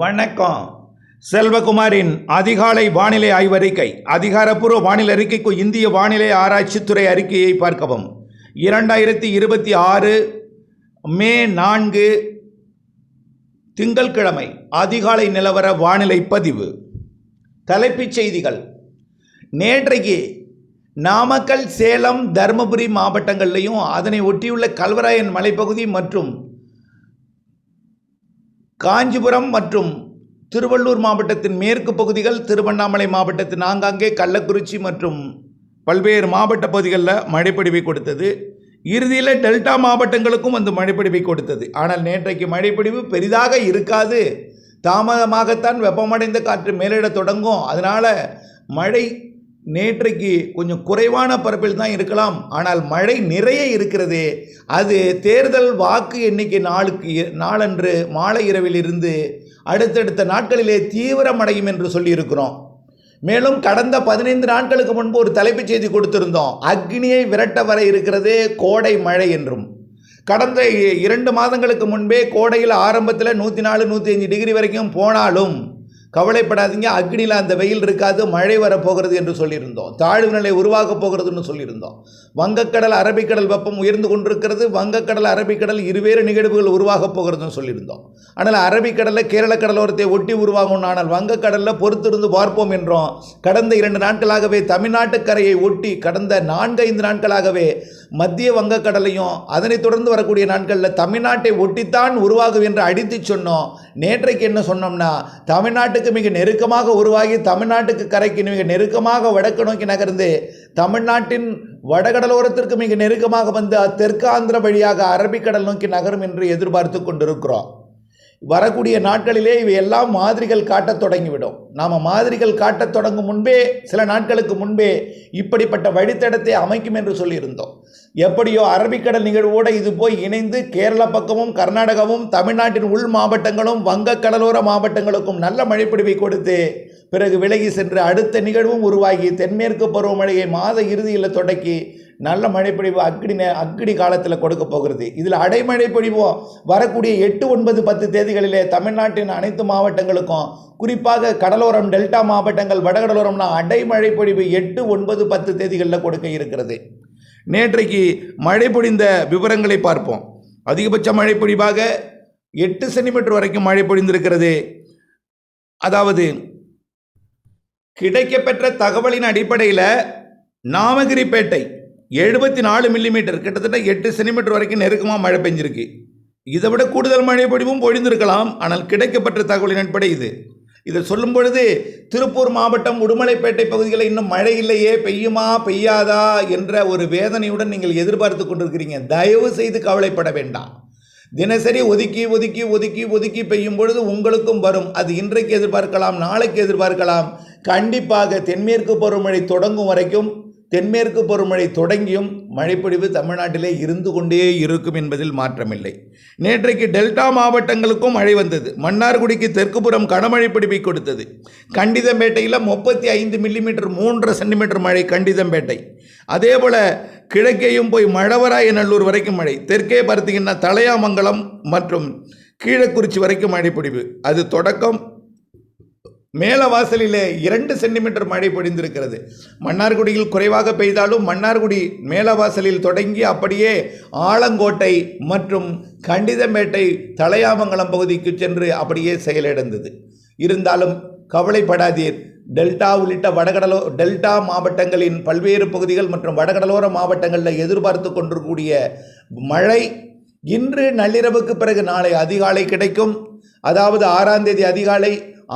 வணக்கம். செல்வகுமாரின் அதிகாலை வானிலை ஆய்வறிக்கை. அதிகாரப்பூர்வ வானிலை அறிக்கைக்கு இந்திய வானிலை ஆராய்ச்சித்துறை அறிக்கையை பார்க்கவும். 2026 மே 4 திங்கட்கிழமை அதிகாலை நிலவர வானிலை பதிவு. தலைப்புச் செய்திகள். நேற்றைக்கு நாமக்கல், சேலம், தருமபுரி மாவட்டங்கள்லையும் அதனை ஒட்டியுள்ள கல்வராயன் மலைப்பகுதி மற்றும் காஞ்சிபுரம் மற்றும் திருவள்ளூர் மாவட்டத்தின் மேற்கு பகுதிகள், திருவண்ணாமலை மாவட்டத்தின் ஆங்காங்கே கள்ளக்குறிச்சி மற்றும் பல்வேறு மாவட்ட பகுதிகளில் மழைப்பொழிவை கொடுத்தது. இறுதியில் டெல்டா மாவட்டங்களுக்கும் வந்து மழைப்பொழிவை கொடுத்தது. ஆனால் நேற்றைக்கு மழைப்பொழிவு பெரிதாக இருக்காது. தாமதமாகத்தான் வெப்பமடைந்த காற்று மேலிட தொடங்கும். அதனால் மழை நேற்றைக்கு கொஞ்சம் குறைவான பரப்பில் தான் இருக்கலாம். ஆனால் மழை நிறைய இருக்கிறது. அது தேர்தல் வாக்கு எண்ணிக்கை நாளன்று மாலை இரவில் இருந்து அடுத்தடுத்த நாட்களிலே தீவிரமடையும் என்று சொல்லியிருக்கிறோம். மேலும் கடந்த 15 நாட்களுக்கு முன்பு ஒரு தலைப்புச் செய்தி கொடுத்திருந்தோம். அக்னியை விரட்ட வர இருக்கிறது கோடை மழை என்றும். கடந்த 2 மாதங்களுக்கு முன்பே கோடையில் ஆரம்பத்தில் 104, 105 டிகிரி வரைக்கும் போனாலும் கவலைப்படாதீங்க, அக்னியில் அந்த வெயில் இருக்காது, மழை வரப்போகிறது என்று சொல்லியிருந்தோம். தாழ்வு நிலை உருவாகப் போகிறதுன்னு சொல்லியிருந்தோம். வங்கக்கடல், அரபிக்கடல் வெப்பம் உயர்ந்து கொண்டிருக்கிறது. வங்கக்கடல், அரபிக்கடல் இருவேறு நிகழ்வுகள் உருவாகப் போகிறதுன்னு சொல்லியிருந்தோம். ஆனால் அரபிக்கடலில் கேரள கடலோரத்தை ஒட்டி உருவாகும். ஆனால் வங்கக்கடலில் பொறுத்திருந்து பார்ப்போம் என்றோம். கடந்த 2 நாட்களாகவே தமிழ்நாட்டு கரையை ஒட்டி, கடந்த 4-5 நாட்களாகவே மத்திய வங்கக்கடலையும் அதனைத் தொடர்ந்து வரக்கூடிய நாட்களில் தமிழ்நாட்டை ஒட்டித்தான் உருவாகும் என்று அடித்து சொன்னோம். நேற்றைக்கு என்ன சொன்னோம்னா, தமிழ்நாட்டுக்கு மிக நெருக்கமாக உருவாகி தமிழ்நாட்டுக்கு கரைக்கு மிக நெருக்கமாக வடக்கு நோக்கி நகர்ந்து தமிழ்நாட்டின் வடகடலோரத்திற்கு மிக நெருக்கமாக வந்து தெற்கு ஆந்திர வழியாக அரபிக்கடல் நோக்கி நகரும் என்று எதிர்பார்த்து கொண்டிருக்கிறோம். வரக்கூடிய நாட்களிலே இவையெல்லாம் மாதிரிகள் காட்டத் தொடங்கிவிடும். நாம் மாதிரிகள் காட்டத் தொடங்கும் முன்பே, சில நாட்களுக்கு முன்பே இப்படிப்பட்ட வழித்தடத்தை அமைக்கும் என்று சொல்லியிருந்தோம். எப்படியோ அரபிக்கடல் நிகழ்வோடு இது போய் இணைந்து கேரள பக்கமும் கர்நாடகாவும் தமிழ்நாட்டின் உள் மாவட்டங்களும் வங்க கடலோர மாவட்டங்களுக்கும் நல்ல மழைப்பொழிவை கொடுத்து பிறகு விலகி சென்று அடுத்த நிகழ்வும் உருவாகி தென்மேற்கு பருவமழையை மாத இறுதியில் தொடக்கி நல்ல மழைப்பொழிவு அக்னி காலத்தில் கொடுக்க போகிறது. இதில் அடைமழை பொழிவும் வரக்கூடிய 8, 9, 10 தேதிகளிலே தமிழ்நாட்டின் அனைத்து மாவட்டங்களுக்கும், குறிப்பாக கடலோரம், டெல்டா மாவட்டங்கள், வடகடலோரம்னா அடைமழை பொழிவு 8, 9, 10 தேதிகளில் கொடுக்க இருக்கிறது. நேற்றைக்கு மழை பொழிந்த விவரங்களை பார்ப்போம். அதிகபட்ச மழை பொழிவாக 8 சென்டிமீட்டர் வரைக்கும் மழை பொழிந்திருக்கிறது. அதாவது கிடைக்கப்பெற்ற தகவலின் அடிப்படையில் நாமகிரிப்பேட்டை 74 மில்லிமீட்டர், கிட்டத்தட்ட 8 சென்டிமீட்டர் வரைக்கும் நெருக்கமாக மழை பெஞ்சிருக்கு. இதை விட கூடுதல் மழை பொழிவும் பொழிந்திருக்கலாம். ஆனால் கிடைக்கப்பட்ட தகவலின் அடிப்படை இது. இதை சொல்லும் பொழுது திருப்பூர் மாவட்டம் உடுமலைப்பேட்டை பகுதிகளில் இன்னும் மழை இல்லையே, பெய்யுமா பெய்யாதா என்ற ஒரு வேதனையுடன் நீங்கள் எதிர்பார்த்து கொண்டிருக்கிறீங்க. தயவு செய்து கவலைப்பட வேண்டாம். தினசரி ஒதுக்கி ஒதுக்கி ஒதுக்கி ஒதுக்கி பெய்யும் பொழுது உங்களுக்கும் வரும். அது இன்றைக்கு எதிர்பார்க்கலாம், நாளைக்கு எதிர்பார்க்கலாம். கண்டிப்பாக தென்மேற்கு பருவமழை தொடங்கும் வரைக்கும், தென்மேற்கு பருவமழை தொடங்கியும் மழைப்பொழிவு தமிழ்நாட்டிலே இருந்து கொண்டே இருக்கும் என்பதில் மாற்றமில்லை. நேற்றைக்கு டெல்டா மாவட்டங்களுக்கும் மழை வந்தது. மன்னார்குடிக்கு தெற்குப்புறம் கனமழை பொழிவை கொடுத்தது. கண்டிதம்பேட்டையில் 35 மில்லிமீட்டர், 3 சென்டிமீட்டர் மழை கண்டிதம்பேட்டை. அதே போல் கிழக்கேயும் போய் மழவராயநல்லூர் வரைக்கும் மழை. தெற்கே பார்த்தீங்கன்னா தலையாமங்கலம் மற்றும் கீழக்குறிச்சி வரைக்கும் மழை பொழிவு. அது தொடக்கம். மேலவாசலிலே 2 சென்டிமீட்டர் மழை பொழிந்திருக்கிறது. மன்னார்குடியில் குறைவாக பெய்தாலும் மன்னார்குடி மேலவாசலில் தொடங்கி அப்படியே ஆலங்கோட்டை மற்றும் கண்டிதம்பேட்டை, தலையாமங்கலம் பகுதிக்கு சென்று அப்படியே செயலிழந்தது. இருந்தாலும் கவலைப்படாதீர். டெல்டா உள்ளிட்ட டெல்டா மாவட்டங்களின் பல்வேறு பகுதிகள் மற்றும் வடகடலோர மாவட்டங்களில் எதிர்பார்த்து கொண்டிருக்கக்கூடிய மழை இன்று நள்ளிரவுக்கு பிறகு நாளை அதிகாலை கிடைக்கும். அதாவது 6ஆம் தேதி அதிகாலை,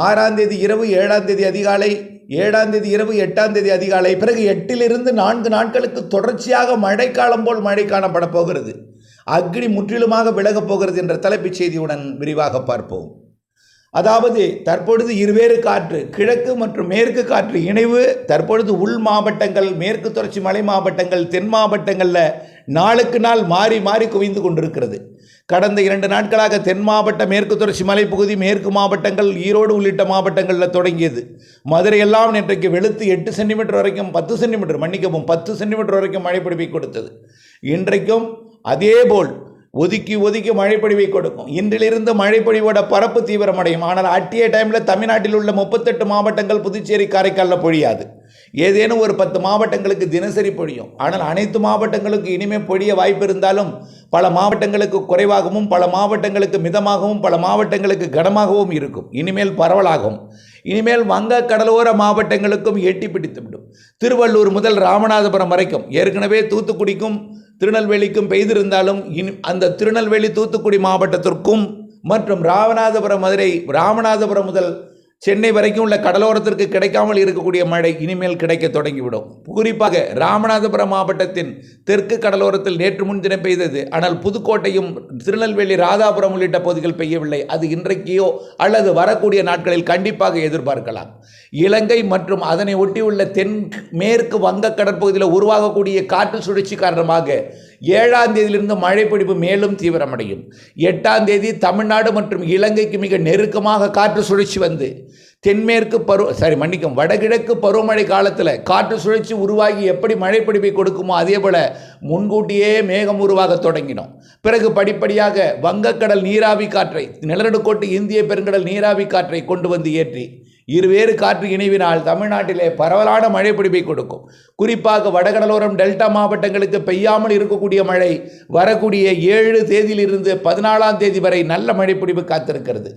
6ஆம் தேதி இரவு, 7ஆம் தேதி அதிகாலை, 7ஆம் தேதி இரவு, 8ஆம் தேதி அதிகாலை, பிறகு 8லிருந்து 4 நாட்களுக்கு தொடர்ச்சியாக மழைக்காலம் போல் மழை காணப்பட போகிறது. அக்னி முற்றிலுமாக விலகப் போகிறது என்ற தலைப்புச் செய்தியுடன் விரிவாக பார்ப்போம். அதாவது தற்பொழுது இருவேறு காற்று, கிழக்கு மற்றும் மேற்கு காற்று இணைவு தற்பொழுது உள் மாவட்டங்கள், மேற்கு தொடர்ச்சி மலை மாவட்டங்கள், தென் மாவட்டங்களில் நாளுக்கு நாள் மாறி மாறி குவிந்து கொண்டிருக்கிறது. கடந்த 2 நாட்களாக தென் மாவட்ட, மேற்கு தொடர்ச்சி மலைப்பகுதி, மேற்கு மாவட்டங்கள், ஈரோடு உள்ளிட்ட மாவட்டங்களில் தொடங்கியது. மதுரையெல்லாம் நேற்றைக்கு வெளுத்து 8 சென்டிமீட்டர் வரைக்கும், 10 சென்டிமீட்டர் வரைக்கும் மழை பொழிவை கொடுத்தது. இன்றைக்கும் அதேபோல் ஒதுக்கி ஒதுக்கி மழைப்பொழிவை கொடுக்கும். இன்றிலிருந்து மழைப்பொழிவோட பரப்பு தீவிரமடையும். ஆனால் அட்டிய டைமில் தமிழ்நாட்டில் உள்ள 38 மாவட்டங்கள், புதுச்சேரி, காரைக்காலில் பொழியாது. ஏதேனும் ஒரு 10 மாவட்டங்களுக்கு தினசரி பொழியும். ஆனால் அனைத்து மாவட்டங்களுக்கு இனிமேல் பொழிய வாய்ப்பு இருந்தாலும் பல மாவட்டங்களுக்கு குறைவாகவும், பல மாவட்டங்களுக்கு மிதமாகவும், பல மாவட்டங்களுக்கு கனமாகவும் இருக்கும். இனிமேல் பரவலாகும். இனிமேல் வங்க கடலோர மாவட்டங்களுக்கும் எட்டி பிடித்துவிடும். திருவள்ளூர் முதல் ராமநாதபுரம் வரைக்கும் ஏற்கனவே தூத்துக்குடிக்கும் திருநெல்வேலிக்கும் பெய்திருந்தாலும் அந்த திருநெல்வேலி தூத்துக்குடி மாவட்டத்திற்கும் மற்றும் ராமநாதபுரம் மதுரை, ராமநாதபுரம் முதல் சென்னை வரைக்கும் உள்ள கடலோரத்திற்கு கிடைக்காமல் இருக்கக்கூடிய மழை இனிமேல் கிடைக்க தொடங்கிவிடும். குறிப்பாக ராமநாதபுரம் மாவட்டத்தின் தெற்கு கடலோரத்தில் நேற்று முன்தினம் பெய்தது. ஆனால் புதுக்கோட்டையும் திருநெல்வேலி, ராதாபுரம் உள்ளிட்ட பகுதிகள் பெய்யவில்லை. அது இன்றைக்கோ அல்லது வரக்கூடிய நாட்களில் கண்டிப்பாக எதிர்பார்க்கலாம். இலங்கை மற்றும் அதனை ஒட்டியுள்ள தென் மேற்கு வங்க கடற்பகுதியில் உருவாகக்கூடிய காற்று சுழற்சி காரணமாக 7ஆம் தேதியிலிருந்து மழைப்பிடிப்பு மேலும் தீவிரமடையும். 8ஆம் தேதி தமிழ்நாடு மற்றும் இலங்கைக்கு மிக நெருக்கமாக காற்று சுழற்சி வந்து தென்மேற்கு வடகிழக்கு பருவமழை காலத்தில் காற்று சுழற்சி உருவாகி எப்படி மழைப்பிடிப்பை கொடுக்குமோ அதே போல் முன்கூட்டியே மேகம் உருவாக தொடங்கினோம். பிறகு படிப்படியாக வங்கக்கடல் நீராவி காற்றை, நிலநடுக்கோட்டு இந்திய பெருங்கடல் நீராவி காற்றை கொண்டு வந்து ஏற்றி இருவேறு காற்று இணைவினால் தமிழ்நாட்டிலே பரவலான மழைப்பிடிப்பை கொடுக்கும். குறிப்பாக வடகடலோரம் டெல்டா மாவட்டங்களுக்கு பெய்யாமல் இருக்கக்கூடிய மழை வரக்கூடிய 7 தேதியிலிருந்து 14ஆம் தேதி வரை நல்ல மழைப்பிடிப்பு காத்திருக்கிறது.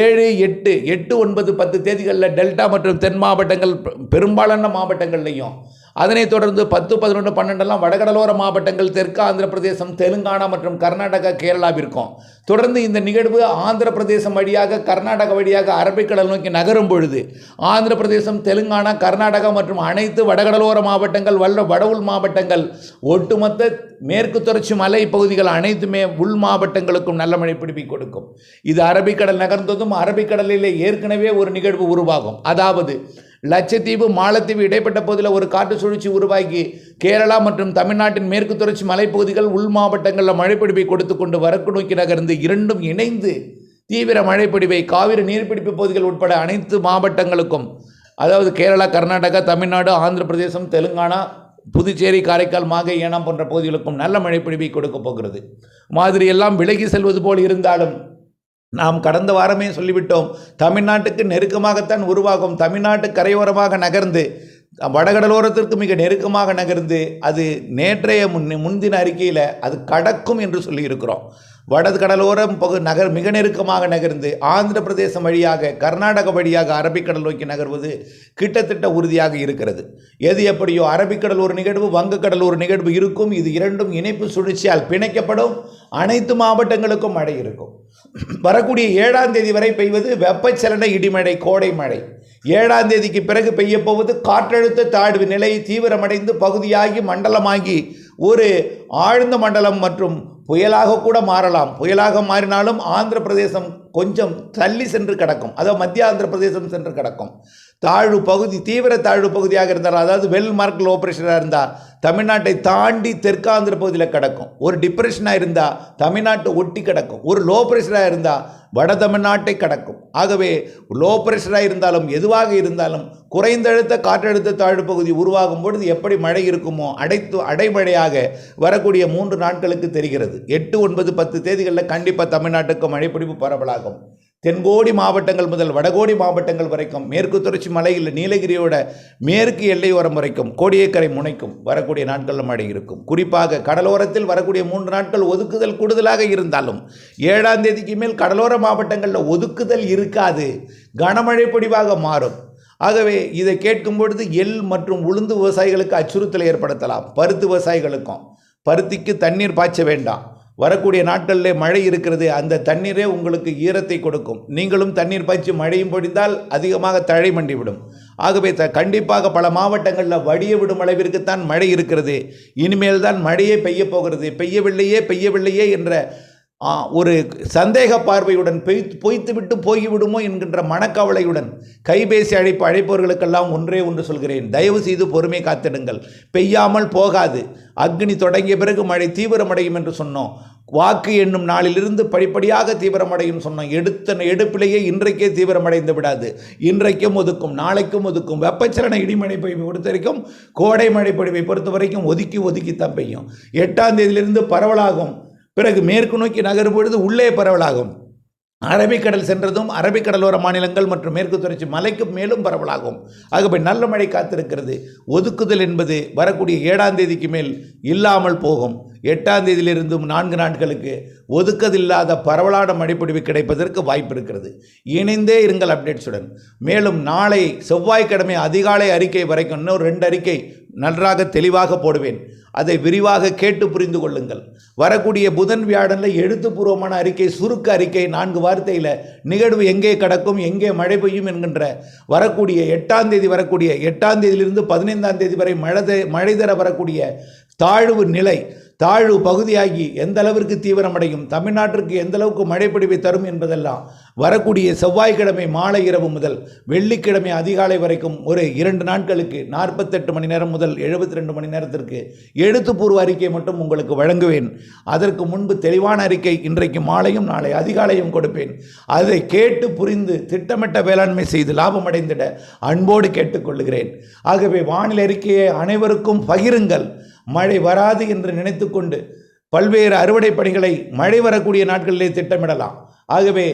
7, 8, 9, 10 தேதிகளில் டெல்டா மற்றும் தென் மாவட்டங்கள் பெரும்பாலான மாவட்டங்கள்லையும், அதனைத் தொடர்ந்து 10, 11, 12 வடகடலோர மாவட்டங்கள், தெற்கு ஆந்திர பிரதேசம், தெலுங்கானா மற்றும் கர்நாடகா, கேரளாவிற்கும் தொடர்ந்து இந்த நிகழ்வு ஆந்திர பிரதேசம் வழியாக கர்நாடகா வழியாக அரபிக்கடல் நோக்கி நகரும் பொழுது ஆந்திர பிரதேசம், தெலுங்கானா, கர்நாடகா மற்றும் அனைத்து வடகடலோர மாவட்டங்கள், வடவுள் மாவட்டங்கள், ஒட்டுமொத்த மேற்கு தொடர்ச்சி மலை பகுதிகள் அனைத்துமே உள் மாவட்டங்களுக்கும் நல்ல மழை பிடிப்பை கொடுக்கும். இது அரபிக்கடல் நகர்ந்ததும் அரபிக்கடலிலே ஏற்கனவே ஒரு நிகழ்வு உருவாகும். அதாவது லட்சத்தீவு, மாலத்தீவு இடைப்பட்ட பகுதியில் ஒரு காற்று சுழற்சி உருவாகி கேரளா மற்றும் தமிழ்நாட்டின் மேற்கு தொடர்ச்சி மலைப்பகுதிகள் உள் மாவட்டங்களில் மழைப்பிடிப்பை கொடுத்து கொண்டு வடக்கு நோக்கி நகர்ந்து இரண்டும் இணைந்து தீவிர மழைப்பிடிப்பை காவிரி நீர்பிடிப்பு பகுதிகள் உட்பட அனைத்து மாவட்டங்களுக்கும், அதாவது கேரளா, கர்நாடகா, தமிழ்நாடு, ஆந்திர பிரதேசம், தெலுங்கானா, புதுச்சேரி, காரைக்கால், மாகை, ஏனாம் போன்ற பகுதிகளுக்கும் நல்ல மழைப்பிடிப்பை கொடுக்கப் போகிறது. மாதிரி எல்லாம் விலகி செல்வது போல் இருந்தாலும் நாம் கடந்த வாரமே சொல்லிவிட்டோம், தமிழ்நாட்டுக்கு நெருக்கமாகத்தான் உருவாகும். தமிழ்நாட்டு கரையோரமாக நகர்ந்து வடகடலோரத்திற்கு மிக நெருக்கமாக நகர்ந்து அது நேற்றைய முன்தின அறிக்கையில் அது கடக்கும் என்று சொல்லியிருக்கிறோம். வடகடலோரம் மிக நெருக்கமாக நகர்ந்து ஆந்திர பிரதேசம் வழியாக கர்நாடக வழியாக அரபிக்கடல் நோக்கி நகர்வது கிட்டத்தட்ட உறுதியாக இருக்கிறது. எது எப்படியோ அரபிக்கடல் ஒரு நிகழ்வு, வங்கக்கடல் ஒரு நிகழ்வு இருக்கும். இது இரண்டும் இணைப்பு சுழற்சியால் பிணைக்கப்படும். அனைத்து மாவட்டங்களுக்கும் மழை இருக்கும். வரக்கூடிய 7ஆம் தேதி வரை பெய்வது வெப்பச்சலன இடிமழை, கோடை மழை. 7ஆம் தேதிக்கு பிறகு பெய்யப்போவது காற்றழுத்த தாழ்வு நிலை தீவிரமடைந்து பகுதியாகி மண்டலமாகி ஒரு ஆழ்ந்த மண்டலம் மற்றும் புயலாக கூட மாறலாம். புயலாக மாறினாலும் ஆந்திர பிரதேசம் கொஞ்சம் தள்ளி சென்று கிடக்கும், அதாவது மத்திய ஆந்திர பிரதேசம் சென்று கிடக்கும். தாழ்வு பகுதி தீவிர தாழ்வு பகுதியாக இருந்தால், அதாவது வெல் மார்க் லோ ப்ரெஷராக இருந்தால் தமிழ்நாட்டை தாண்டி தெற்காந்திர பகுதியில் கிடக்கும். ஒரு டிப்ரெஷனாக இருந்தால் தமிழ்நாட்டை ஒட்டி கிடக்கும். ஒரு லோ ப்ரெஷராக இருந்தால் வட தமிழ்நாட்டை கடக்கும். ஆகவே லோ ப்ரெஷராக இருந்தாலும் எதுவாக இருந்தாலும் குறைந்தழுத்த காற்றழுத்த தாழ்வு பகுதி உருவாகும் பொழுது எப்படி மழை இருக்குமோ அடைமழையாக வரக்கூடிய 3 நாட்களுக்கு தெரிகிறது. 8, 9, 10 தேதிகளில் கண்டிப்பாக தமிழ்நாட்டுக்கு மழைப்பிடிப்பு பரவலாகும். தென்கோடி மாவட்டங்கள் முதல் வடகோடி மாவட்டங்கள் வரைக்கும், மேற்கு தொடர்ச்சி மலையில் நீலகிரியோட மேற்கு எல்லையோரம் வரைக்கும், கோடியக்கரை முனைக்கும் வரக்கூடிய நாட்களில் மழை இருக்கும். குறிப்பாக கடலோரத்தில் வரக்கூடிய 3 நாட்கள் ஒதுக்குதல் கூடுதலாக இருந்தாலும் 7ஆம் தேதிக்கு மேல் கடலோர மாவட்டங்களில் ஒதுக்குதல் இருக்காது, கனமழை பொழிவாக மாறும். ஆகவே இதை கேட்கும் பொழுது எள் மற்றும் உளுந்து விவசாயிகளுக்கு அச்சுறுத்தலை ஏற்படுத்தலாம். பருத்தி விவசாயிகளுக்கும் பருத்திக்கு தண்ணீர் பாய்ச்ச வேண்டாம். வரக்கூடிய நாட்களில் மழை இருக்கிறது, அந்த தண்ணீரே உங்களுக்கு ஈரத்தை கொடுக்கும். நீங்களும் தண்ணீர் பாய்ச்சி மழையும் பொழிந்தால் அதிகமாக தழை மண்டிவிடும். ஆகவே கண்டிப்பாக பல மாவட்டங்களில் வடிய விடும் அளவிற்குத்தான் மழை இருக்கிறது. இனிமேல் தான் மழையே பெய்ய போகிறது. பெய்யவில்லையே என்ற ஒரு சந்தேக பார்வையுடன் பொய்த்துவிட்டு போய்விடுமோ என்கின்ற மனக்கவலையுடன் கைபேசி அழைப்பவர்களுக்கெல்லாம் ஒன்றே ஒன்று சொல்கிறேன், தயவு செய்து பொறுமை காத்திடுங்கள். பெய்யாமல் போகாது. அக்னி தொடங்கிய பிறகு மழை தீவிரமடையும் என்று சொன்னோம். வாக்கு எண்ணும் நாளிலிருந்து படிப்படியாக தீவிரமடையும் சொன்னோம். எடுப்பிலேயே இன்றைக்கே தீவிரமடைந்து விடாது. இன்றைக்கும் ஒதுக்கும், நாளைக்கும் ஒதுக்கும். வெப்பச்சலன இடிமழை பொழிவை பொறுத்த வரைக்கும், கோடை மழை பொழிவை பொறுத்த வரைக்கும் ஒதுக்கி தான் பெய்யும். 8ஆம் தேதியிலிருந்து பரவலாகும். பிறகு மேற்கு நோக்கி நகரும் பொழுது உள்ளே பரவலாகும். அரபிக்கடல் சென்றதும் அரபிக்கடலோர மாநிலங்கள் மற்றும் மேற்கு தொடர்ச்சி மலைக்கு மேலும் பரவலாகும். ஆகவே நல்ல மழை காத்திருக்கிறது. ஒதுக்குதல் என்பது வரக்கூடிய 7ஆம் தேதிக்கு மேல் இல்லாமல் போகும். 8ஆம் தேதியிலிருந்தும் 4 நாட்களுக்கு ஒதுக்கதில்லாத பரவலான மழைப்பொழிவு கிடைப்பதற்கு வாய்ப்பு இருக்கிறது. இணைந்தே இருங்கள் அப்டேட்ஸுடன். மேலும் நாளை செவ்வாய்க்கிழமை அதிகாலை அறிக்கை வரைக்கும் இன்னும் 2 அறிக்கை நன்றாக தெளிவாக போடுவேன். அதை விரிவாக கேட்டு புரிந்து கொள்ளுங்கள். வரக்கூடிய புதன் வியாழனில் எழுத்துப்பூர்வமான அறிக்கை, சுருக்க அறிக்கை, 4 வார்த்தையில் நிகழ்வு எங்கே கடக்கும், எங்கே மழை பெய்யும் என்கின்ற வரக்கூடிய 8ஆம் தேதி வரக்கூடிய 8ஆம் தேதியிலிருந்து 15ஆம் தேதி வரை மழை தர வரக்கூடிய தாழ்வு பகுதியாகி எந்த அளவிற்கு தீவிரமடையும், தமிழ்நாட்டிற்கு எந்த அளவுக்கு மழைப்பொழிவை தரும் என்பதெல்லாம் வரக்கூடிய செவ்வாய்க்கிழமை மாலை இரவு முதல் வெள்ளிக்கிழமை அதிகாலை வரைக்கும் ஒரு 2 நாட்களுக்கு 48 மணி நேரம் முதல் 72 மணி நேரத்திற்கு எழுத்துப்பூர்வ அறிக்கை மட்டும் உங்களுக்கு வழங்குவேன். அதற்கு முன்பு தெளிவான அறிக்கை இன்றைக்கு மாலையும் நாளை அதிகாலையும் கொடுப்பேன். அதை கேட்டு புரிந்து திட்டமிட்ட வேளாண்மை செய்து லாபம் அடைந்திட அன்போடு கேட்டுக்கொள்கிறேன். ஆகவே வானிலை அறிக்கையை அனைவருக்கும் பகிருங்கள். மழை வராது என்று நினைத்து கொண்டு பல்வேறு அறுவடை பணிகளை மழை வரக்கூடிய நாட்களிலே திட்டமிடலாம். ஆகவே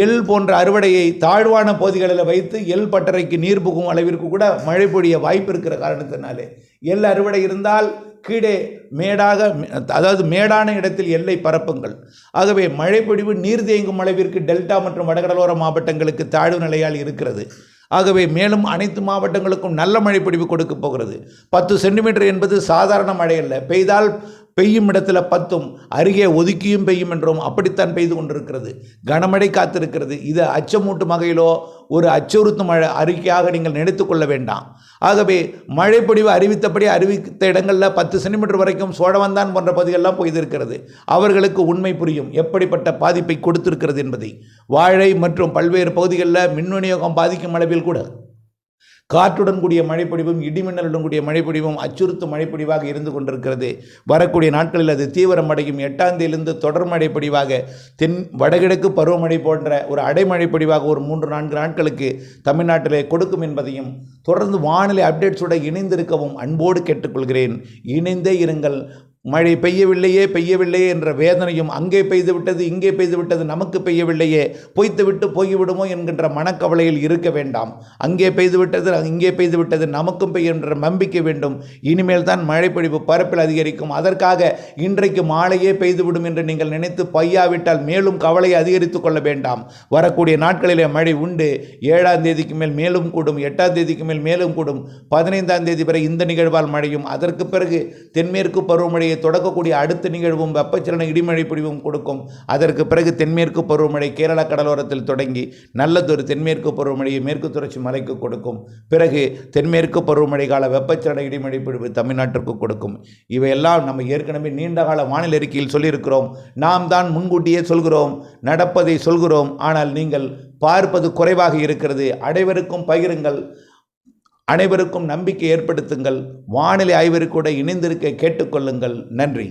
எள் போன்ற அறுவடையை தாழ்வான பகுதிகளில் வைத்து எள் பட்டறைக்கு நீர் புகும் அளவிற்கு கூட மழை பொழிய வாய்ப்பு இருக்கிற காரணத்தினாலே எள் அறுவடை இருந்தால் கீழே மேடான இடத்தில் எல்லை பரப்புங்கள். ஆகவே மழைப்பொழிவு நீர் தேங்கும் அளவிற்கு டெல்டா மற்றும் வடகடலோர மாவட்டங்களுக்கு தாழ்வு நிலையால் இருக்கிறது. ஆகவே மேலும் அனைத்து மாவட்டங்களுக்கும் நல்ல மழைப்பொழிவு கொடுக்க போகிறது. 10 சென்டிமீட்டர் என்பது சாதாரண மழை அல்ல. பெய்தால் பெய்யும் இடத்துல 10ம் அருகே ஒதுக்கியும் பெய்யும் என்றும் அப்படித்தான் பெய்து கொண்டிருக்கிறது. கனமழை காத்திருக்கிறது. இது அச்சமூட்டும் வகையிலோ ஒரு அச்சுறுத்தும் அறிக்கையாக நீங்கள் நினைத்து கொள்ள வேண்டாம். ஆகவே மழைப்பொழிவு அறிவித்த இடங்களில் 10 சென்டிமீட்டர் வரைக்கும் சோழவந்தான் போன்ற பகுதிகளெல்லாம் பெய்திருக்கிறது. அவர்களுக்கு உண்மை புரியும் எப்படிப்பட்ட பாதிப்பை கொடுத்திருக்கிறது என்பதை. வாழை மற்றும் பல்வேறு பகுதிகளில் மின் விநியோகம் பாதிக்கும் அளவில் கூட காற்றுடன் கூடிய மழைப்பொழிவும் இடிமின்னலுடன் கூடிய மழைப்பொழிவும் அச்சுறுத்தும் மழைப்பொழிவாக இருந்து கொண்டிருக்கிறது. வரக்கூடிய நாட்களில் அது தீவிரமடையும். 8ஆம் தேதியிலிருந்து தொடர் மழைப்பொழிவாக வடகிழக்கு பருவமழை போன்ற ஒரு அடைமழை பொழிவாக ஒரு 3-4 நாட்களுக்கு தமிழ்நாட்டிலே கொடுக்கும் என்பதையும் தொடர்ந்து வானிலை அப்டேட்ஸோடு இணைந்திருக்கவும் அன்போடு கேட்டுக்கொள்கிறேன். இணைந்தே இருங்கள். மழை பெய்யவில்லையே என்ற வேதனையும், அங்கே பெய்து விட்டது இங்கே பெய்து விட்டது நமக்கு பெய்யவில்லையே, பொய்த்துவிட்டு போய்விடுமோ என்கின்ற மனக்கவலையில் இருக்க வேண்டாம். அங்கே பெய்து விட்டது இங்கே பெய்து விட்டது நமக்கும் பெய்கின்ற நம்பிக்கை வேண்டும். இனிமேல் தான் மழைப்பொழிவு பரப்பில் அதிகரிக்கும். அதற்காக இன்றைக்கு மாலையே பெய்துவிடும் என்று நீங்கள் நினைத்து பையாவிட்டால் மேலும் கவலையை அதிகரித்து கொள்ள வேண்டாம். வரக்கூடிய நாட்களிலே மழை உண்டு. 7ஆம் தேதிக்கு மேல் மேலும் கூடும். 8ஆம் தேதிக்கு மேல் மேலும் கூடும். 15ஆம் தேதி வரை இந்த நிகழ்வால் மழையும். அதற்கு பிறகு தென்மேற்கு பருவமழை தொடக்கக்கூடிய அடுத்த நிகழ்வும் வெப்பச்சலன இடிமழை பொழிவும் கொடுக்கும். அதற்கு பிறகு தென்மேற்கு பருவமழை கேரள கடலோரத்தில் தொடங்கி நல்லதொரு தென்மேற்கு பருவமழையை மேற்கு தொடர்ச்சி மலைக்கு கொடுக்கும். பிறகு தென்மேற்கு பருவமழை கால வெப்பச்சலன இடிமழை பொழிவு தமிழ்நாட்டிற்கு கொடுக்கும். இவையெல்லாம் நம்ம ஏற்கனவே நீண்டகால வானிலை அறிக்கையில் சொல்லியிருக்கிறோம். நாம் தான் முன்கூட்டியே சொல்கிறோம், நடப்பதை சொல்கிறோம். ஆனால் நீங்கள் பார்ப்பது குறைவாக இருக்கிறது. அனைவருக்கும் பகிருங்கள். அனைவருக்கும் நம்பிக்கை ஏற்படுத்துங்கள். வானிலை ஆய்வறிக்கையோடு இணைந்திருக்க கேட்டுக்கொள்ளுங்கள். நன்றி.